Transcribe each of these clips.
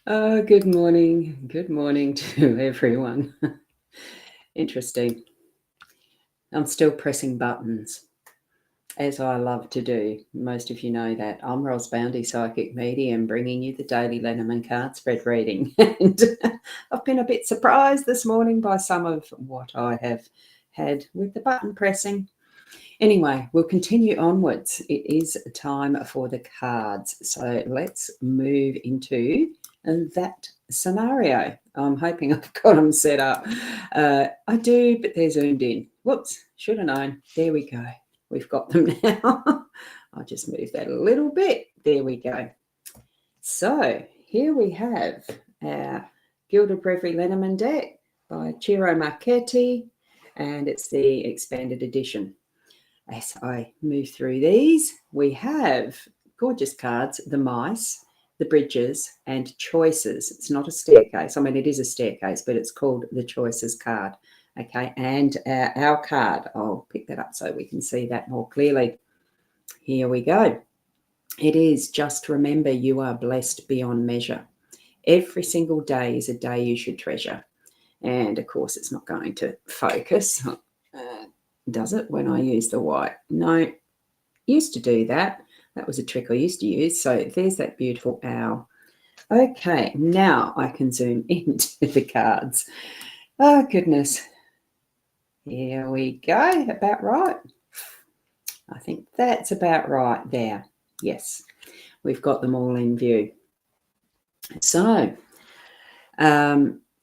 Oh, good morning. Good morning to everyone. Interesting. I'm still pressing buttons, as I love to do. Most of you know that. I'm Boundy, psychic medium, bringing you the daily Lenormand card spread reading. And I've been a bit surprised this morning by some of what I have had with the button pressing. Anyway, we'll continue onwards. It is time for the cards. So let's move into that scenario. I'm hoping I've got them set up. I do, but they're zoomed in. Whoops, should have known. There we go. We've got them now. I'll just move that a little bit. There we go. So here we have our Gilded Breviary Lenormand deck by Ciro Marchetti, and it's the expanded edition. As I move through these, we have gorgeous cards, the mice, the bridges, and choices. It's not a staircase. I mean, it is a staircase, but it's called the choices card. Okay, and our card, I'll pick that up so we can see that more clearly. Here we go. It is just remember you are blessed beyond measure. Every single day is a day you should treasure. And of course, it's not going to focus. Does it when I use the white? No, used to do that. That was a trick I used to use. So there's that beautiful owl. Okay, now I can zoom into the cards. Oh, goodness. Here we go. About right. I think that's about right there. Yes, we've got them all in view. So,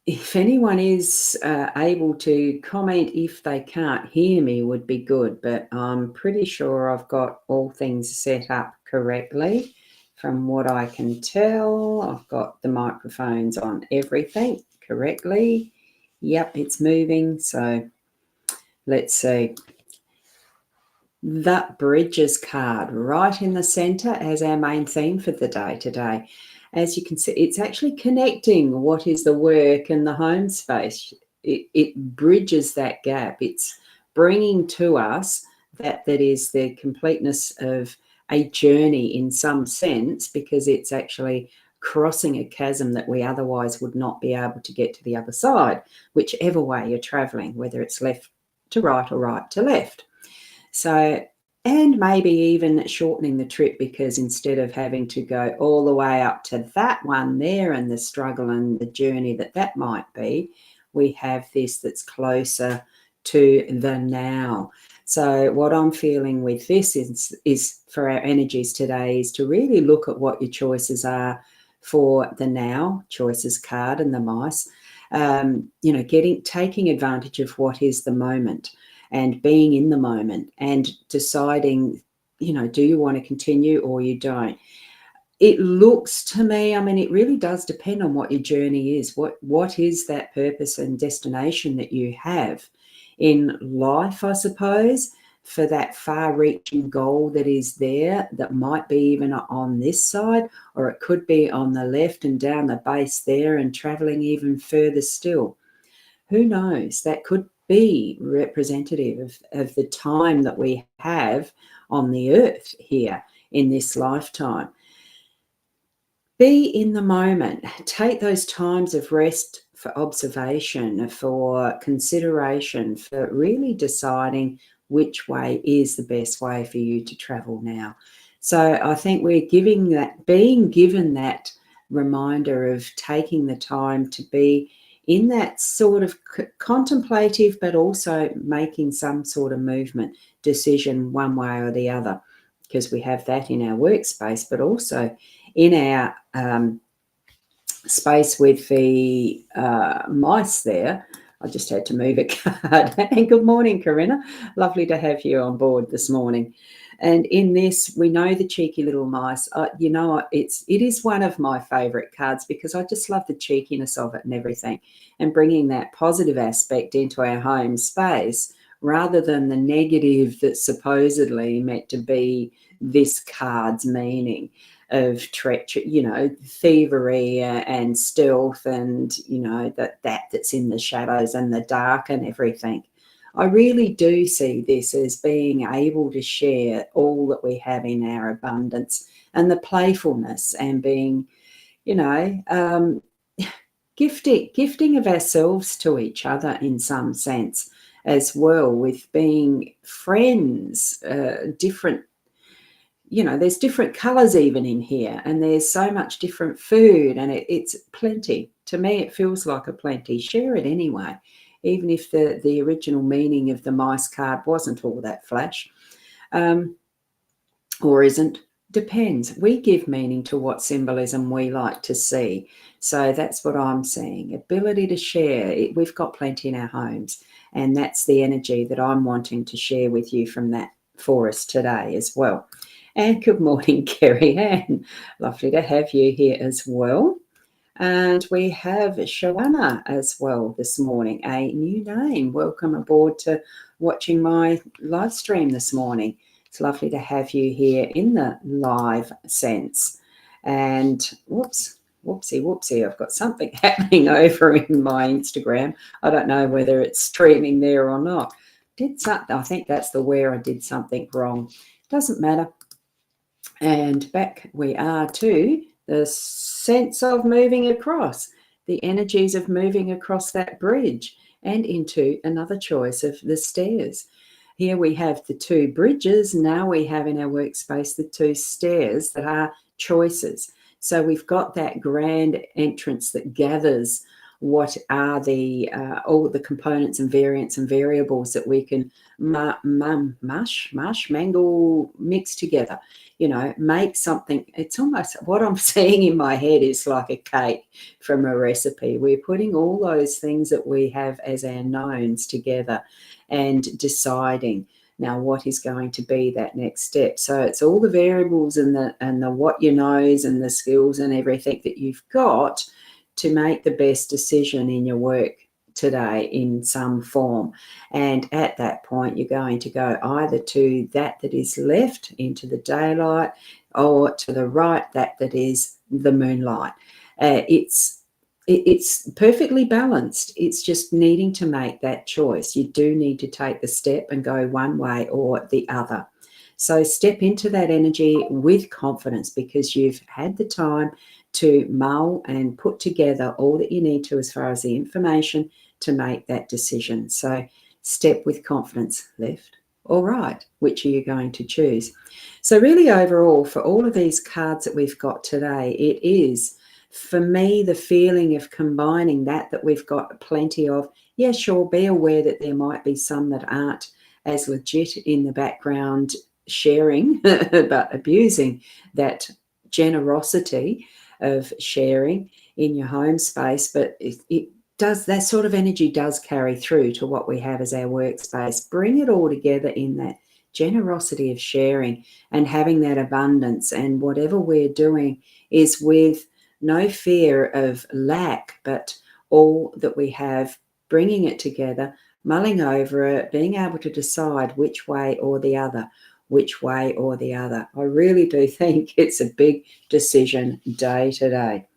if anyone is able to comment if they can't hear me would be good, but I'm pretty sure I've got all things set up correctly. From what I can tell, I've got the microphones on everything correctly. Yep, it's moving. So let's see. The Bridges card right in the center as our main theme for the day today. As you can see, it's actually connecting what is the work and the home space. It bridges that gap. It's bringing to us that is the completeness of a journey in some sense, because it's actually crossing a chasm that we otherwise would not be able to get to the other side, whichever way you're traveling, whether it's left to right or right to left. So, and maybe even shortening the trip, because instead of having to go all the way up to that one there and the struggle and the journey that might be, we have this that's closer to the now. So what I'm feeling with this is for our energies today is to really look at what your choices are for the now, choices card and the mice, taking advantage of what is the moment and being in the moment and deciding, do you want to continue or you don't? It looks to me, I mean, it really does depend on what your journey is. What is that purpose and destination that you have in life, I suppose, for that far-reaching goal that is there, that might be even on this side, or it could be on the left and down the base there and traveling even further still. Who knows? That could be representative of the time that we have on the earth here in this lifetime. Be in the moment. Take those times of rest for observation, for consideration, for really deciding which way is the best way for you to travel now. So I think we're being given that reminder of taking the time to be in that sort of contemplative, but also making some sort of movement, decision one way or the other, because we have that in our workspace, but also in our space with the mice there. I just had to move a card. And good morning, Corinna. Lovely to have you on board this morning. And in this, we know the cheeky little mice. It is one of my favourite cards because I just love the cheekiness of it and everything, and bringing that positive aspect into our home space rather than the negative that's supposedly meant to be this card's meaning of treachery, thievery and stealth, and that's in the shadows and the dark and everything. I really do see this as being able to share all that we have in our abundance, and the playfulness, and being, gifting of ourselves to each other in some sense as well, with being friends, different. There's different colors even in here, and there's so much different food, and it's plenty. To me, it feels like a plenty. Share it anyway, even if the original meaning of the mice card wasn't all that flash, or isn't. Depends. We give meaning to what symbolism we like to see. So that's what I'm seeing. Ability to share. We've got plenty in our homes, and that's the energy that I'm wanting to share with you from that for us today as well. And good morning, Kerry Ann. Lovely to have you here as well. And we have Shawana as well this morning, a new name. Welcome aboard to watching my live stream this morning. It's lovely to have you here in the live sense. And whoopsie, I've got something happening over in my Instagram. I don't know whether it's streaming there or not. I think that's where I did something wrong. Doesn't matter. And back we are to the sense of moving across, the energies of moving across that bridge and into another choice of the stairs. Here we have the two bridges. Now we have in our workspace the two stairs that are choices. So we've got that grand entrance that gathers what are all the components and variants and variables that we can mangle, mix together, make something. It's almost what I'm seeing in my head is like a cake from a recipe. We're putting all those things that we have as our knowns together and deciding now what is going to be that next step. So it's all the variables and the what you knows and the skills and everything that you've got to make the best decision in your work today in some form. And at that point, you're going to go either to that is left into the daylight, or to the right, that is the moonlight. It's perfectly balanced. It's just needing to make that choice. You do need to take the step and go one way or the other. So step into that energy with confidence, because you've had the time to mull and put together all that you need to as far as the information to make that decision. So step with confidence, left or right. Which are you going to choose? So really overall, for all of these cards that we've got today, it is, for me, the feeling of combining that we've got plenty of. Yeah, sure, be aware that there might be some that aren't as legit in the background sharing, but abusing that generosity of sharing in your home space. But it does, that sort of energy does carry through to what we have as our workspace. Bring it all together in that generosity of sharing and having that abundance, and whatever we're doing is with no fear of lack, but all that we have, bringing it together, mulling over it, being able to decide which way or the other. I really do think it's a big decision day to day.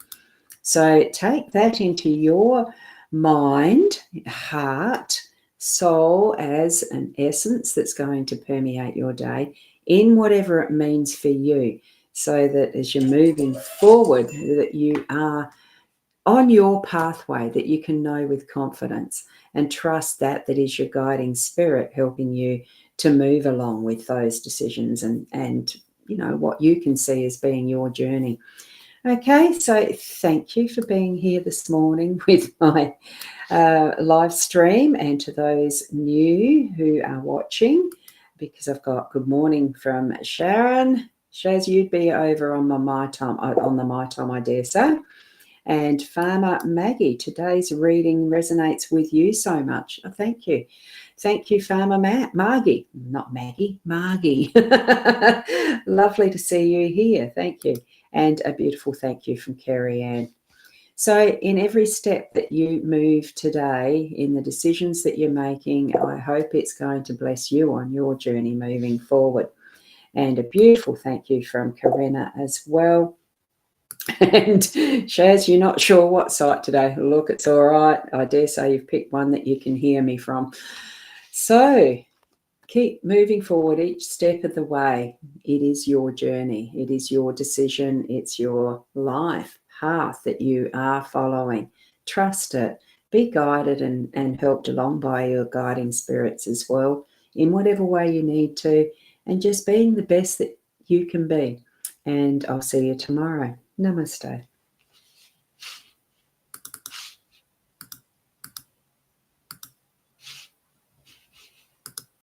So take that into your mind, heart, soul as an essence that's going to permeate your day in whatever it means for you, so that as you're moving forward, that you are on your pathway, that you can know with confidence and trust that is your guiding spirit helping you to move along with those decisions and what you can see as being your journey. Okay, so thank you for being here this morning with my live stream, and to those new who are watching, because I've got good morning from Sharon. Shaz, you'd be over on my time, I dare say. And Farmer Maggie, today's reading resonates with you so much. Oh, thank you. Thank you, Farmer Margie. Not Maggie, Margie. Lovely to see you here. Thank you. And a beautiful thank you from Kerry Ann. So in every step that you move today, in the decisions that you're making, I hope it's going to bless you on your journey moving forward. And a beautiful thank you from Karina as well. And Shaz, you're not sure what site today. Look, it's all right. I dare say you've picked one that you can hear me from. So keep moving forward each step of the way. It is your journey. It is your decision. It's your life path that you are following. Trust it. Be guided and helped along by your guiding spirits as well, in whatever way you need to, and just being the best that you can be. And I'll see you tomorrow. Namaste.